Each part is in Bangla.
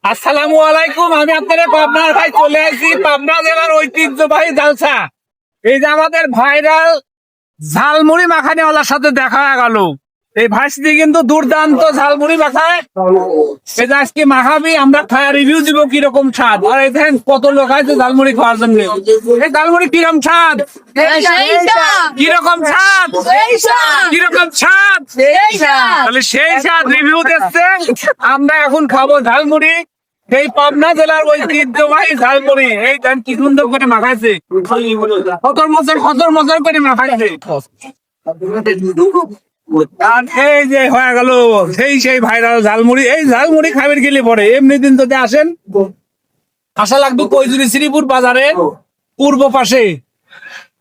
আসসালামু আলাইকুম। আমি আপনাদের পাবনার ভাই চলে আসছি, পাবনা জেলার ঐতিহ্যবাহী জালসা। এই যে আমাদের ভাইরাল ঝালমুড়ি মাখানিওয়ালার সাথে দেখা গেল। এই ভাইসটি কিন্তু দুর্দান্ত ঝালমুড়ি মাখায়। এই যে আজকে মাখাবি, আমরা খায়া রিভিউ দিব কিরকম স্বাদ। আর এই দেখেন কত লোক আছে ঝালমুড়ি খাওয়ার জন্য। এই ঝালমুড়ি কিরকম স্বাদ, কিরকম স্বাদ, কিরকম স্বাদ, তাহলে সেই স্বাদ রিভিউ দিচ্ছে। আমরা এখন খাবো ঝালমুড়ি, এই পাবনা জেলার ঐতিহ্যবাহী ঝালমুড়ি। এই দেন কি সুন্দর করে মাখাইছে, কত মজার করে মাখাইছে। আর এই যে হয়ে গেল সেই ভাইরাল ঝালমুড়ি। এই ঝালমুড়ি খাবেন গেলে পরে এমনি দিন যদি আসেন, আসা লাগবে কৈজুরি শ্রীপুর বাজারের পূর্ব পাশে,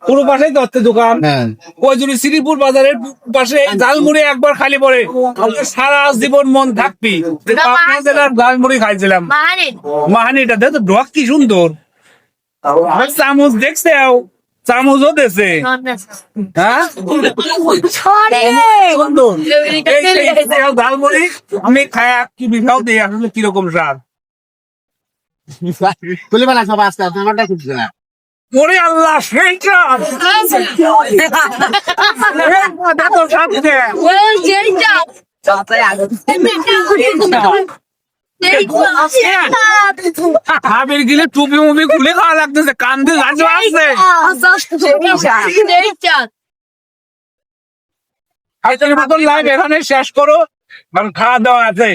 পুরো পাশেই তো হচ্ছে দোকান। কৈজুরি শ্রীপুর বাজারের পাশে ঝালমুড়ি একবার খালি পরে সারা জীবন মন থাকবি। পাবনা জেলার ঝালমুড়ি খাইছিলাম, মাহানিটা দেখো ঢক কি সুন্দর। চামচ দেখছে, চামচও দেছে। হ্যাঁ ঝালমুড়ি আমি খায়া কি বিঘাও দিই, আসলে কিরকম স্বাদ। ওরে আল্লাহ, সেই স্বাদ। হাবির গিলে টুপি মুপি খুলে খাওয়া লাগতেছে, কান্দে গাছও আছে। আজকের মতন লাইভ এখানে শেষ করো, কারণ খাওয়া দাওয়া আছে।